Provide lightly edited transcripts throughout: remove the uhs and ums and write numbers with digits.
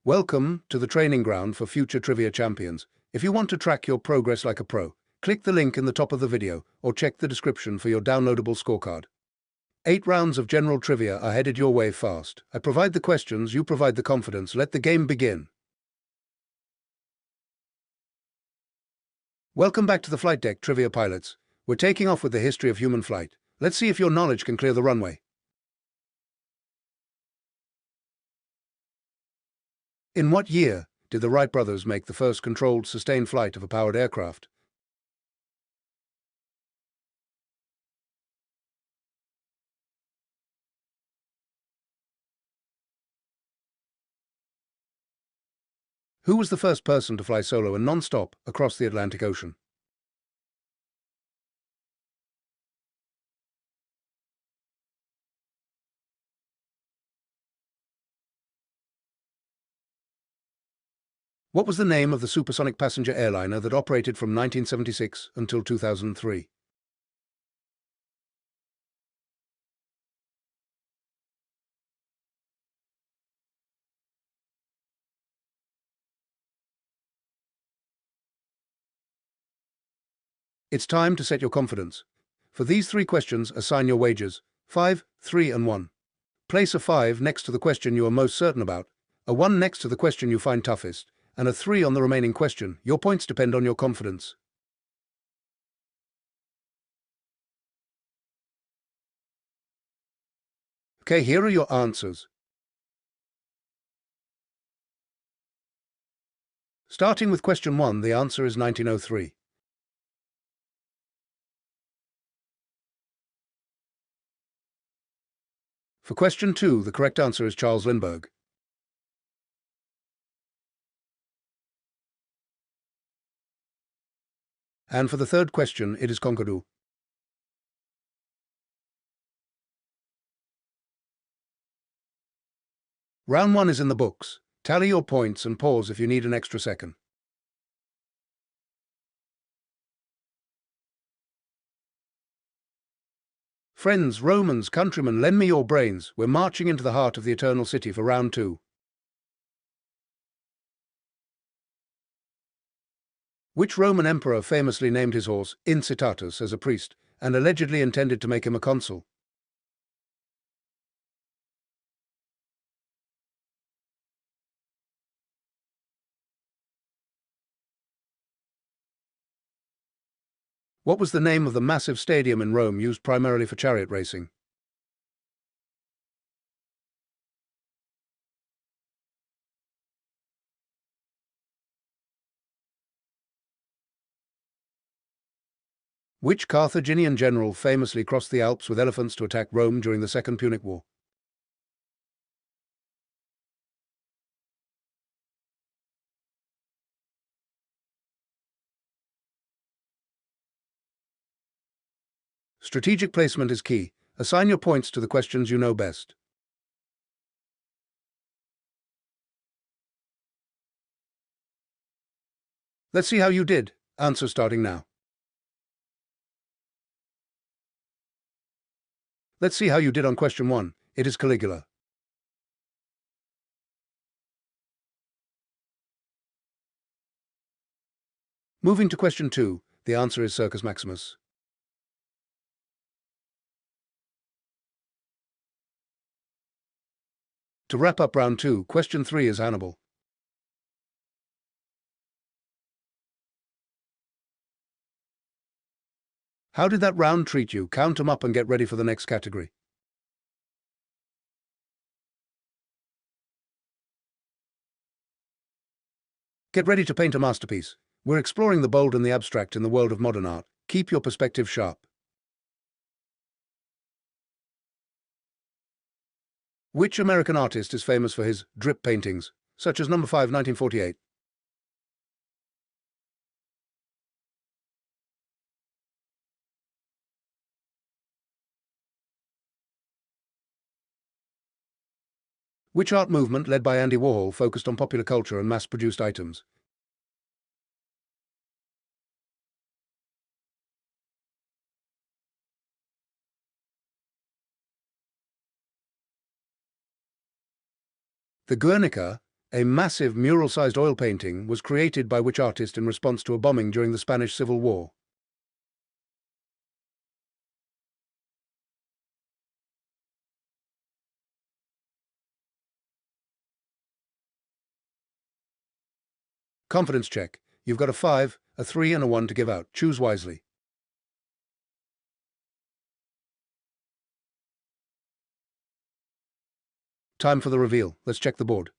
Welcome to the training ground for future trivia champions. If you want to track your progress like a pro, click the link in the top of the video or check the description for your downloadable scorecard. 8 rounds of general trivia are headed your way fast. I provide the questions, you provide the confidence. Let the game begin. Welcome back to the flight deck, trivia pilots. We're taking off with the history of human flight. Let's see if your knowledge can clear the runway. In what year did the Wright brothers make the first controlled, sustained flight of a powered aircraft? Who was the first person to fly solo and non-stop across the Atlantic Ocean? What was the name of the supersonic passenger airliner that operated from 1976 until 2003? It's time to set your confidence. For these 3 questions, assign your wagers: 5, 3, and 1. Place a 5 next to the question you are most certain about, a 1 next to the question you find toughest, and a 3 on the remaining question. Your points depend on your confidence. Okay, here are your answers. Starting with question 1, the answer is 1903. For question 2, the correct answer is Charles Lindbergh. And for the third question, it is Concordoo. Round 1 is in the books. Tally your points and pause if you need an extra second. Friends, Romans, countrymen, lend me your brains. We're marching into the heart of the Eternal City for round 2. Which Roman emperor famously named his horse Incitatus as a priest and allegedly intended to make him a consul? What was the name of the massive stadium in Rome used primarily for chariot racing? Which Carthaginian general famously crossed the Alps with elephants to attack Rome during the Second Punic War? Strategic placement is key. Assign your points to the questions you know best. Let's see how you did. Answer starting now. Let's see how you did on question 1. It is Caligula. Moving to question 2, the answer is Circus Maximus. To wrap up round 2, question 3 is Hannibal. How did that round treat you? Count them up and get ready for the next category. Get ready to paint a masterpiece. We're exploring the bold and the abstract in the world of modern art. Keep your perspective sharp. Which American artist is famous for his drip paintings, such as number 5, 1948? Which art movement led by Andy Warhol focused on popular culture and mass-produced items? The Guernica A massive mural-sized oil painting was created by which artist in response to a bombing during the Spanish Civil War? Confidence check. You've got a 5, a 3 and a 1 to give out. Choose wisely. Time for the reveal. Let's check the board.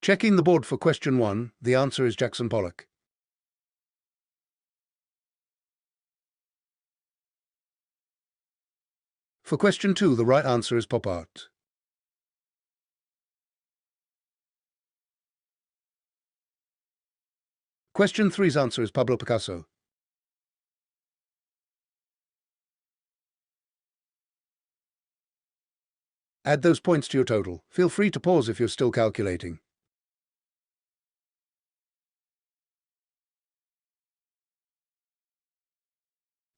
Checking the board for question 1, the answer is Jackson Pollock. For question 2, the right answer is pop art. Question 3's answer is Pablo Picasso. Add those points to your total. Feel free to pause if you're still calculating.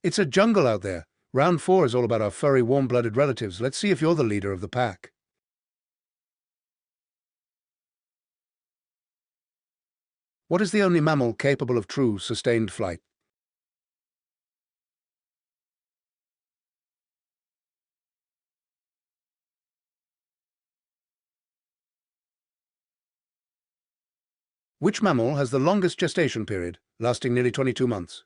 It's a jungle out there. Round 4 is all about our furry, warm-blooded relatives. Let's see if you're the leader of the pack. What is the only mammal capable of true, sustained flight? Which mammal has the longest gestation period, lasting nearly 22 months?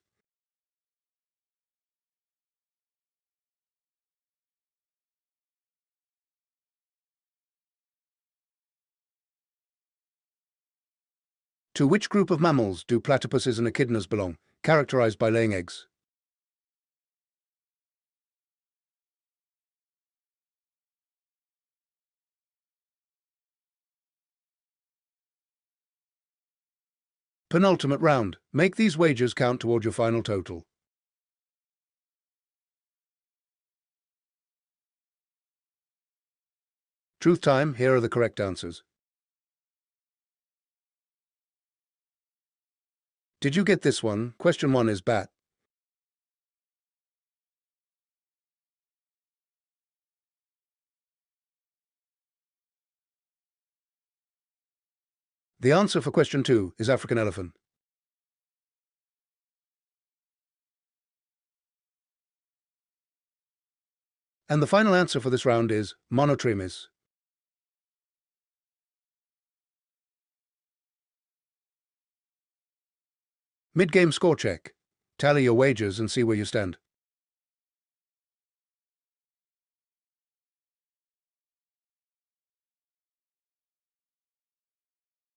To which group of mammals do platypuses and echidnas belong, characterized by laying eggs? Penultimate round. Make these wagers count toward your final total. Truth time, here are the correct answers. Did you get this one? Question 1 is bat. The answer for question 2 is African elephant. And the final answer for this round is monotremes. Mid-game score check. Tally your wagers and see where you stand.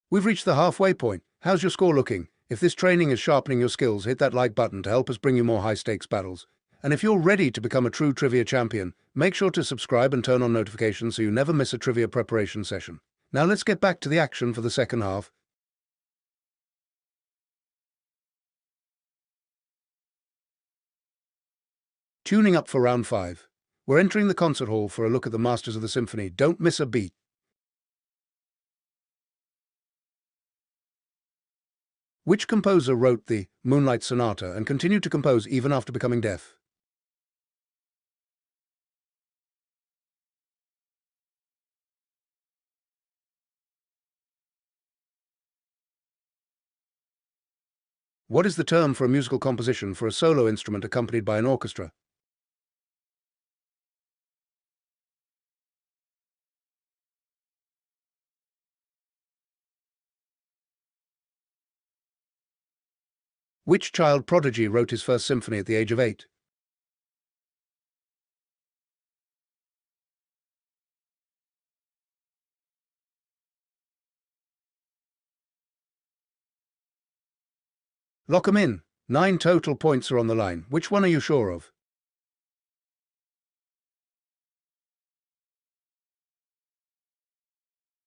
We've reached the halfway point. How's your score looking? If this training is sharpening your skills, hit that like button to help us bring you more high-stakes battles. And if you're ready to become a true trivia champion, make sure to subscribe and turn on notifications so you never miss a trivia preparation session. Now let's get back to the action for the second half. Tuning up for round 5. We're entering the concert hall for a look at the masters of the symphony. Don't miss a beat. Which composer wrote the Moonlight Sonata and continued to compose even after becoming deaf? What is the term for a musical composition for a solo instrument accompanied by an orchestra? Which child prodigy wrote his first symphony at the age of 8? Lock 'em in. 9 total points are on the line. Which one are you sure of?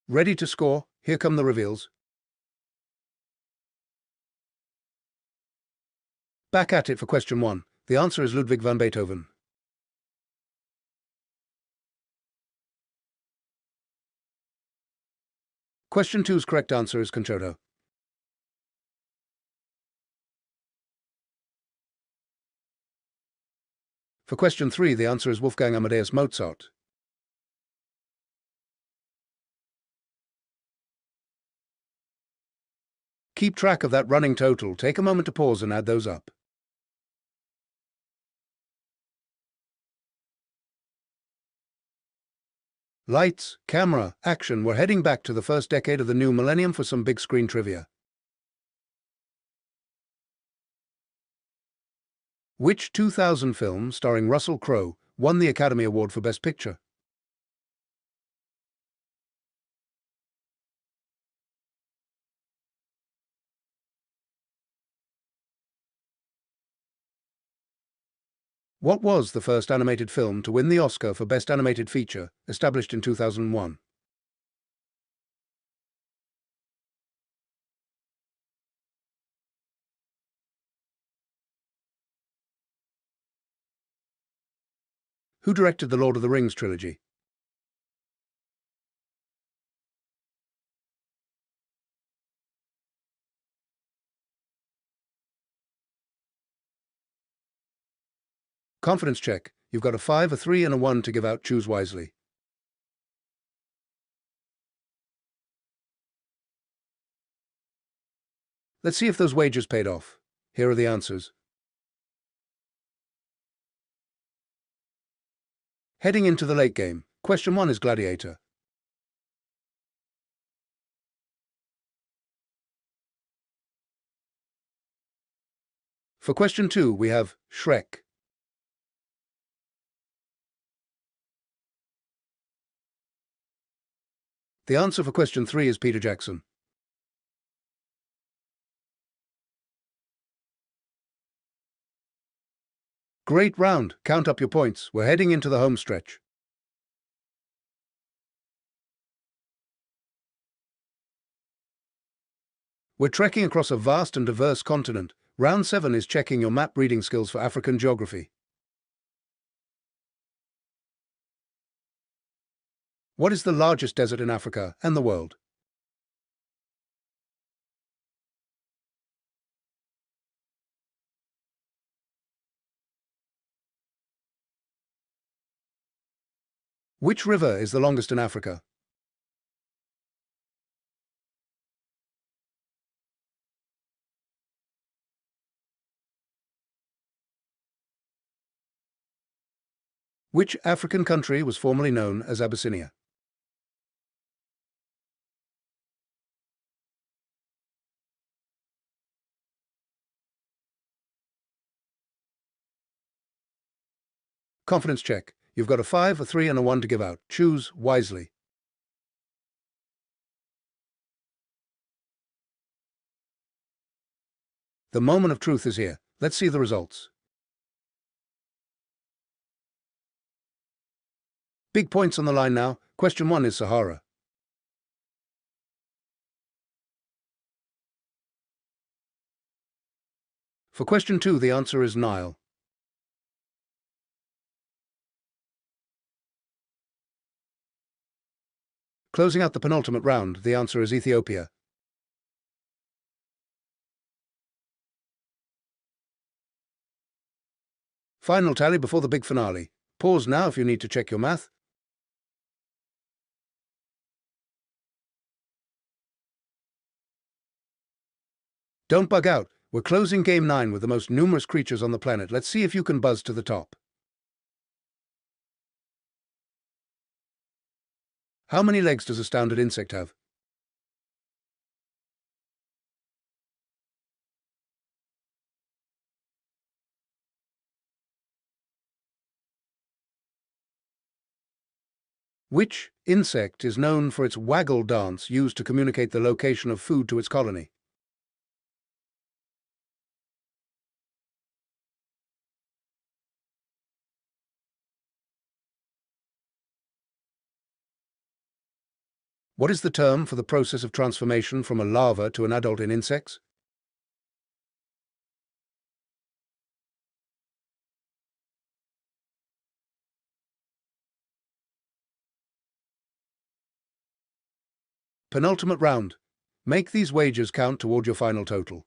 Ready to score? Here come the reveals. Back at it for question 1. The answer is Ludwig van Beethoven. Question 2's correct answer is concerto. For question 3, the answer is Wolfgang Amadeus Mozart. Keep track of that running total. Take a moment to pause and add those up. Lights, camera, action. We're heading back to the first decade of the new millennium for some big screen trivia. Which 2000 film, starring Russell Crowe, won the Academy Award for Best Picture? What was the first animated film to win the Oscar for Best Animated Feature, established in 2001? Who directed the Lord of the Rings trilogy? Confidence check. You've got a 5, a 3, and a 1 to give out. Choose wisely. Let's see if those wagers paid off. Here are the answers. Heading into the late game, question 1 is Gladiator. For question 2, we have Shrek. The answer for question 3 is Peter Jackson. Great round. Count up your points. We're heading into the home stretch. We're trekking across a vast and diverse continent. Round 7 is checking your map reading skills for African geography. What is the largest desert in Africa and the world? Which river is the longest in Africa? Which African country was formerly known as Abyssinia? Confidence check. You've got a 5, a 3, and a 1 to give out. Choose wisely. The moment of truth is here. Let's see the results. Big points on the line now. Question 1 is Sahara. For question 2, the answer is Nile. Closing out the penultimate round, the answer is Ethiopia. Final tally before the big finale. Pause now if you need to check your math. Don't bug out. We're closing Game 9 with the most numerous creatures on the planet. Let's see if you can buzz to the top. How many legs does a standard insect have? Which insect is known for its waggle dance used to communicate the location of food to its colony? What is the term for the process of transformation from a larva to an adult in insects? Penultimate round. Make these wagers count toward your final total.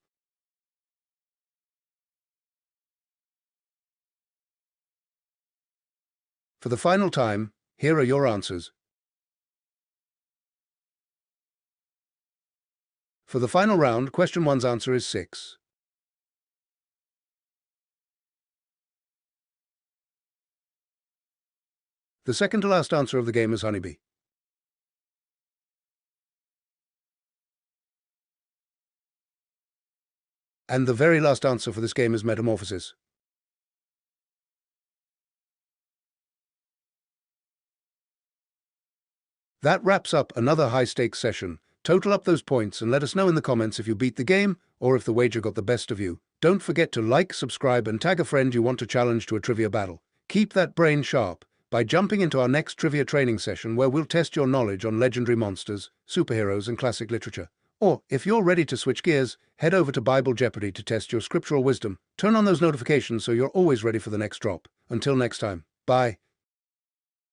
For the final time, here are your answers. For the final round, question 1's answer is 6. The second to last answer of the game is honeybee. And the very last answer for this game is metamorphosis. That wraps up another high-stakes session. Total up those points and let us know in the comments if you beat the game or if the wager got the best of you. Don't forget to like, subscribe, and tag a friend you want to challenge to a trivia battle. Keep that brain sharp by jumping into our next trivia training session where we'll test your knowledge on legendary monsters, superheroes, and classic literature. Or, if you're ready to switch gears, head over to Bible Jeopardy to test your scriptural wisdom. Turn on those notifications so you're always ready for the next drop. Until next time, bye.